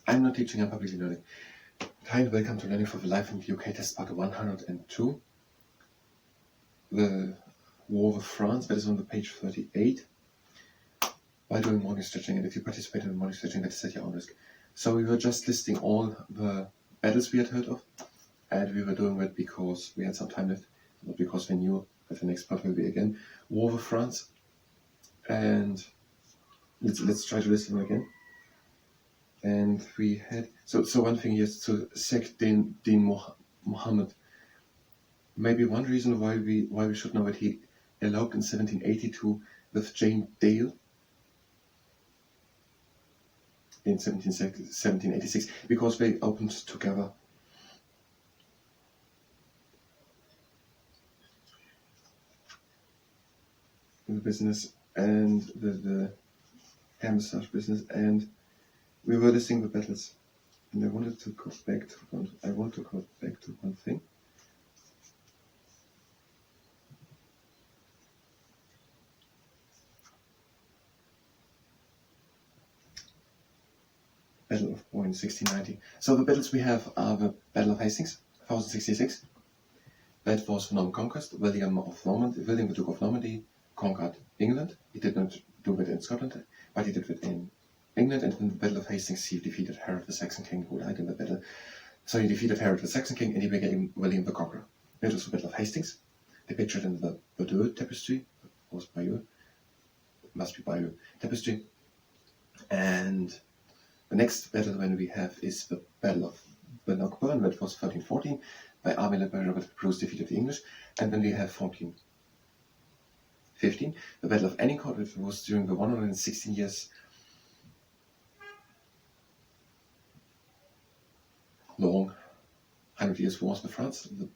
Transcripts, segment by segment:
I'm not teaching, I'm publicly learning. Hi and welcome to Learning for the Life in the UK test part 102. The War with France, that is on the page 38. While doing morning stretching, and if you participate in morning stretching, that is at your own risk. So we were just listing all the battles we had heard of, and we were doing that because we had some time left, not because we knew that the next part will be again War with France. And let's try to list them again. And we had so one thing is to Sheikh Din Mohammed. Maybe one reason why we should know that he eloped in 1782 with Jane Dale in 1786 because they opened together. The business and the hair massage business, and we were listing the battles. And I want to go back to one thing. Battle of Boyne, 1690. So the battles we have are the Battle of Hastings, 1066. That was the Norman Conquest. William the Duke of Normandy, conquered England. He did not do it in Scotland, but he did it in England. And in the Battle of Hastings, he defeated Harold the Saxon King, who died in the battle. So he defeated Harold the Saxon King, and he became William the Conqueror. It was the Battle of Hastings. They pictured in the Bordeaux tapestry, was Bayeux, must be Bayeux tapestry. And the next battle when we have is the Battle of Bannockburn, that was 1314, by army led by Robert Bruce defeated the English. And then we have 1415, the Battle of Agincourt, which was during the 116 years long 100 years wars with France. The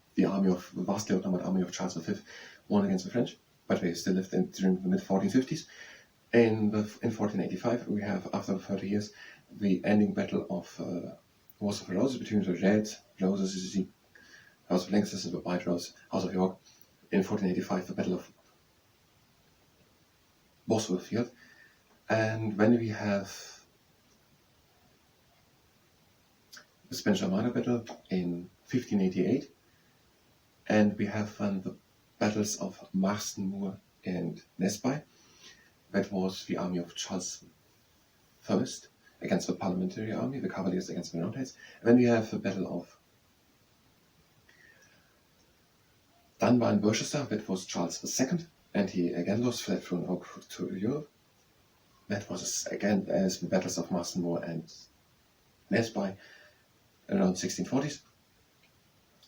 vastly outnumbered army of Charles V won against the French, but they still lived during the mid-1450s. In 1485, we have, after 30 years, the ending battle of Wars of the Roses between the Red Roses, the House of Lancaster, and the White Rose, House of York. In 1485, the Battle of Bosworth Field. And when we have the Spanish Armada battle in 1588, and we have the battles of Marston Moor and Nesby. That was the army of Charles I against the parliamentary army, the Cavaliers against the Roundheads. Then we have the battle of Dunbar and Worcester. That was Charles II, and he again lost, fled through an oak to Europe. That was again as the battles of Marston Moor and Nesby around 1640s.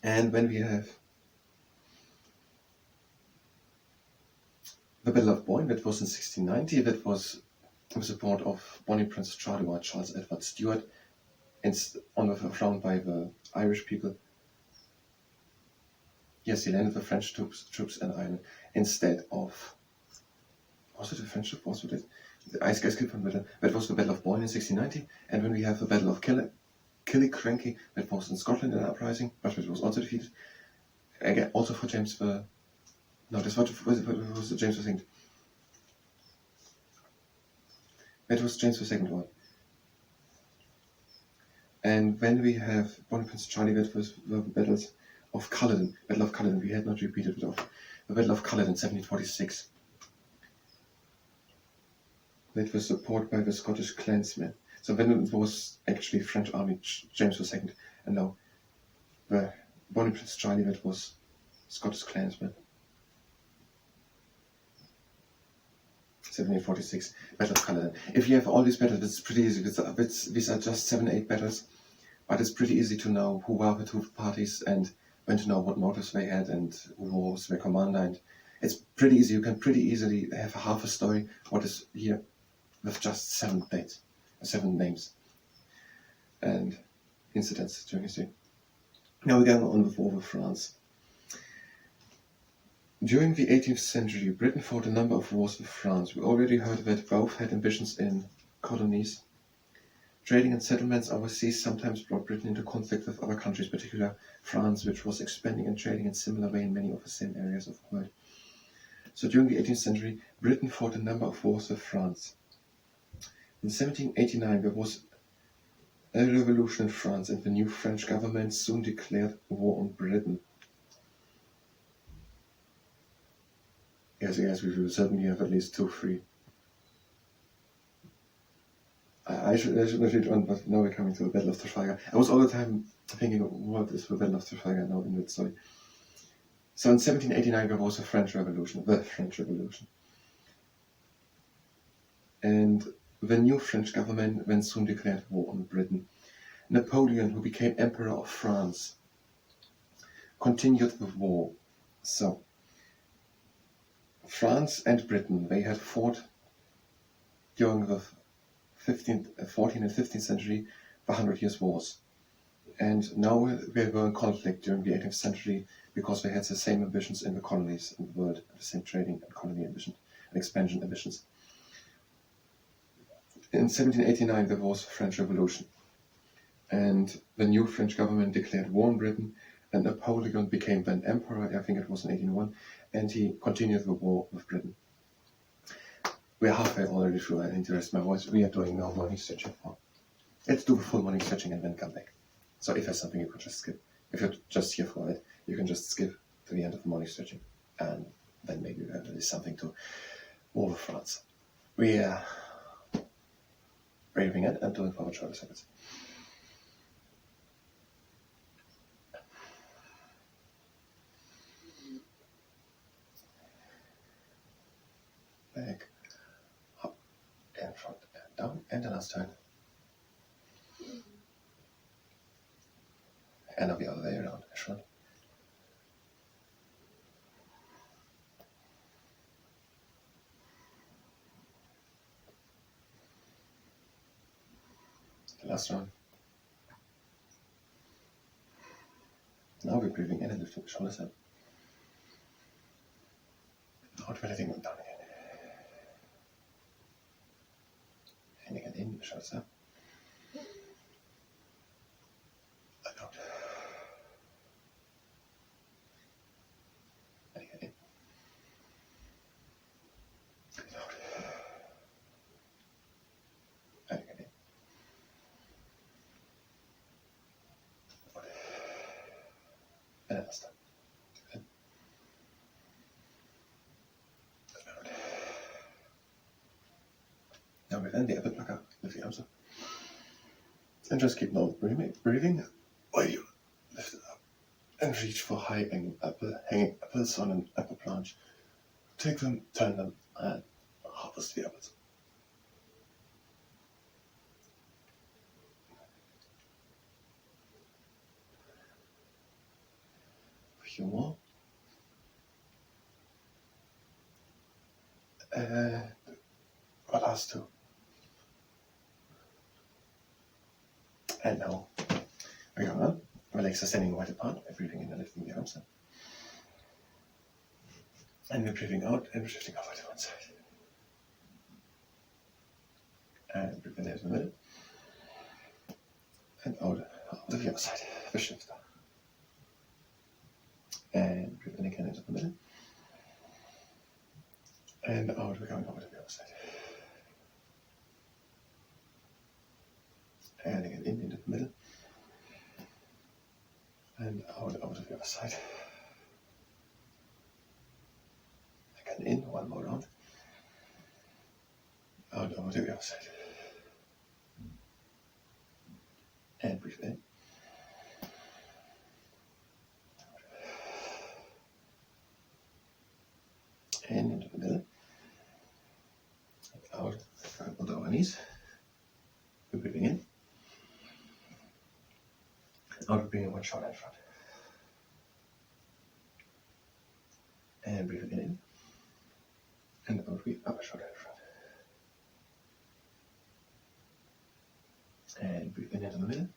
And when we have the Battle of Boyne, that was in 1690, that was the support of Bonnie Prince Charlie by Charles Edward Stuart, found by the Irish people. Yes, he landed the French troops in Ireland instead of. Was it a French troop? Was it? I skipped from battle. That was the Battle of Boyne in 1690, and when we have the Battle of Killiecrankie, that was in Scotland in an uprising, but it was also defeated. Again, also for James the. No, this was James the Second. That was James the Second one. And when we have Bonnie Prince Charlie, that was the battles of Culloden. Battle of Culloden, we had not repeated it off. The Battle of Culloden, 1746. That was supported by the Scottish clansmen. So then it was actually French army, James II, and now the Bonnie Prince Charlie, that was Scottish clansmen. 1746, Battle of Culloden. If you have all these battles, it's pretty easy. These are just 7-8 battles, but it's pretty easy to know who were the two parties and when to know what motives they had and who was their commander. And it's pretty easy. You can pretty easily have half a story what is here with just 7 names and incidents during history. Now we're going on with War with France. During the 18th century, Britain fought a number of wars with France. We already heard that both had ambitions in colonies. Trading and settlements overseas sometimes brought Britain into conflict with other countries, particularly France, which was expanding and trading in similar way in many of the same areas of the world. So during the 18th century, Britain fought a number of wars with France. In 1789, there was A revolution in France, and the new French government soon declared war on Britain. Yes, we will certainly have at least 2, 3. I should not read on, but now we're coming to the Battle of Trafalgar. I was all the time thinking, what is the Battle of Trafalgar now in that story? So in 1789 there was the French Revolution. And the new French government then soon declared war on Britain. Napoleon, who became Emperor of France, continued the war. So, France and Britain, they had fought during the 14th and 15th century, the 100 Years' Wars. And now they were in conflict during the 18th century because they had the same ambitions in the colonies in the world, the same trading and colony ambitions and expansion ambitions. In 1789 there was the French Revolution, and the new French government declared war on Britain, and Napoleon became then emperor, I think it was in 1801, and he continued the war with Britain. We are halfway already through. I need to rest my voice. We are doing now morning stretching. Let's do the full morning stretching and then come back. So if there's something you could just skip. If you're just here for it, you can just skip to the end of the morning stretching, and then maybe there is something to war with France. We are braving it and doing forward shoulder circuits. Back, up, and front, and down, and the last turn. And now the other way around, front. The last one. Now we're breathing in and lifting the shoulders up. Out, we're letting them down again. And again in, shoulders up. And out. And again in. And out. And again in. Out. And last time. In. And out. Now within the upper plucker, lift the arms up. And just keep now breathing while you lift it up and reach for hanging apples on an apple branch. Take them, turn them, and harvest the apples. A few more. And the last 2. And now we go on. Our legs are standing wide apart. We're breathing in and lifting the arms up. And we're breathing out and we're shifting over to one side. And breathe in into the middle. And out to the other side. The shifter. And breathe in again into the middle. And out, we're going over to the other side. And again in into the middle. And out over to the other side. Again in, one more round. Out over to the other side. And breathe in. And into the middle. And out, onto our knees. We're breathing in. Out, we're bringing one shoulder in front. And breathe again in. And out, we upper shoulder in front. And breathe in into the middle.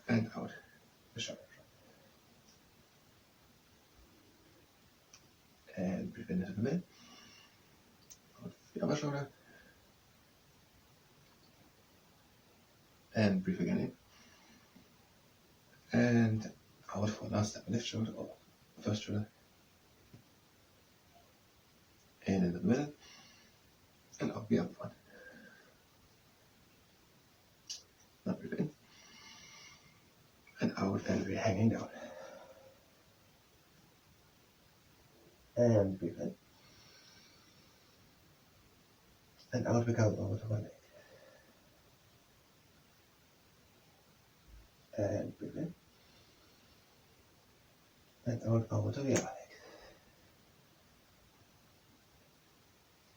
And out, the shoulder in front. And breathe in into the middle. Out the upper shoulder. And breathe again in. And out for last step, left shoulder or first shoulder. In the middle. And out the other one. out, and we're hanging down. And breathe in. And out we come over to my leg. And breathe in. And out over to the other leg.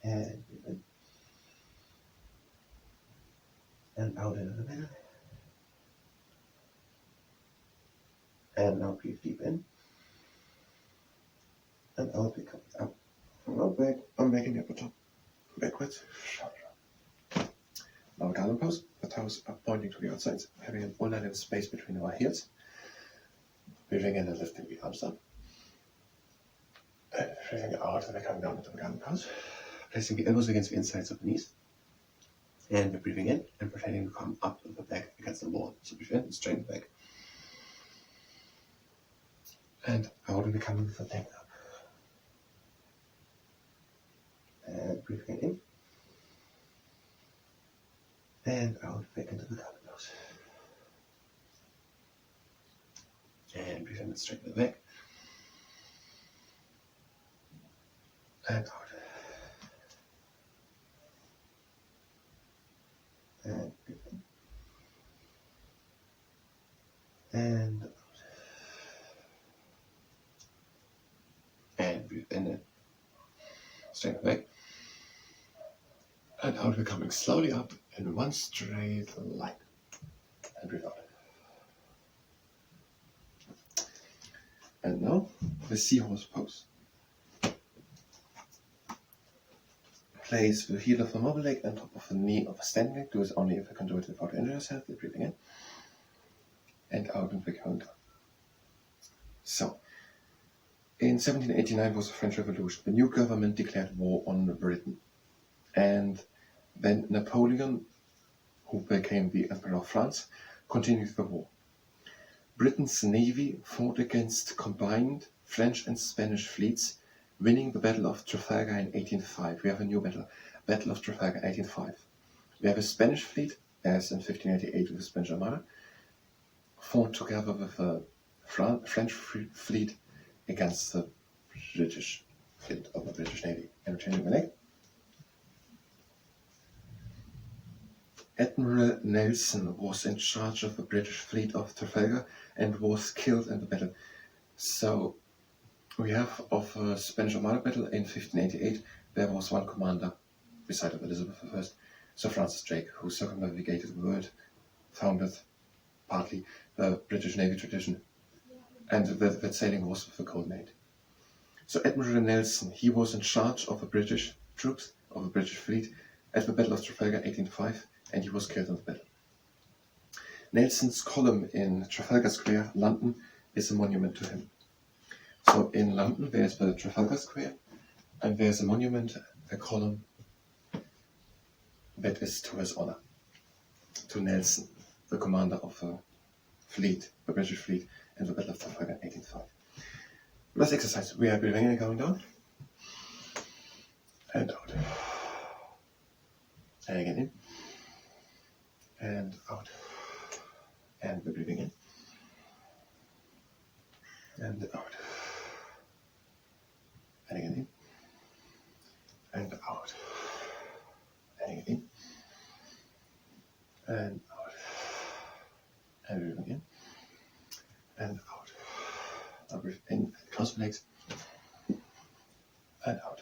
And breathe in. And out into the middle. And now breathe deep in. And out we come up. From back, I'm making the upper top. Backwards. Now down pose. The toes are pointing to the outside, having an alternate space between our heels. Breathing in and lifting the arms up. And breathing out and we're coming down into the garden pose. Placing the elbows against the insides of the knees. And we're breathing in and pretending to come up with the back against the wall. So breathe in and straighten the back. And out and we're coming with the neck up. And breathing in. And out back into the garden pose. And breathe in and straighten the back. And out. And breathe in. And out. And breathe in and straighten the back. And out we're coming slowly up in one straight line. And breathe out. And now the seahorse pose. Place the heel of the mobile leg on top of the knee of a standing leg. Do this only if you can do it without injuring yourself. We're breathing in. And out and we're coming down. So, in 1789 was the French Revolution. The new government declared war on Britain. And then Napoleon, who became the Emperor of France, continued the war. Britain's navy fought against combined French and Spanish fleets, winning the Battle of Trafalgar in 1805. We have a new battle, Battle of Trafalgar 1805. We have a Spanish fleet, as in 1588 with the Spanish Armada, fought together with the French fleet against the British fleet of the British Navy. And changing the leg. Admiral Nelson was in charge of the British fleet of Trafalgar and was killed in the battle. So we have of the Spanish Armada battle in 1588, there was one commander, beside of Elizabeth I, Sir Francis Drake, who circumnavigated the world, founded partly the British Navy tradition, and that sailing was with the Golden Age. So Admiral Nelson, he was in charge of the British troops, of the British fleet, at the Battle of Trafalgar 1805, and he was killed in the battle. Nelson's column in Trafalgar Square, London, is a monument to him. So in London there's the Trafalgar Square, and there's a monument, a column, that is to his honor, to Nelson, the commander of the fleet, the British fleet, in the Battle of Trafalgar 1805. Let's exercise. We are breathing in and going down, and out, and again in, and out, and we're breathing in, and out, and again in, and out, and again in, and out, and breathing in, and out. Now breathe in and close the legs, and out,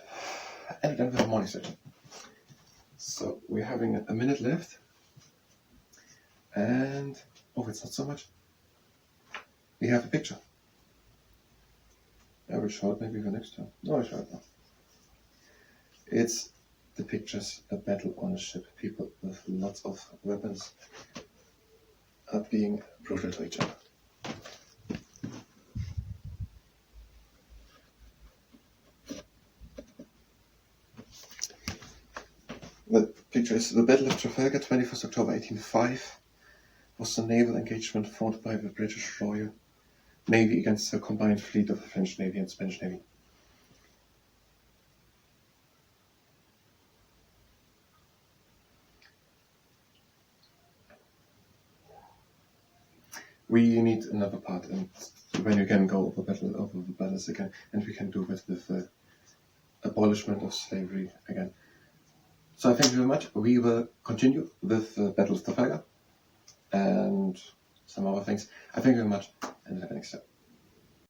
and then we have a morning session. So we're having a minute left, and oh, it's not so much. We have a picture. I will show it maybe the next time. No, I'll show it now. It's the pictures, a battle on a ship. People with lots of weapons are being brutal to each other. The picture is the Battle of Trafalgar, 21st October 1805, was the naval engagement fought by the British Royal Navy against the combined fleet of the French Navy and Spanish Navy. we need another part, and when you can go over the battles again, and we can do it with the abolishment of slavery again. So I thank you very much. We will continue with the Battle of Trafalgar and some other things. I thank you very much, and have a next time.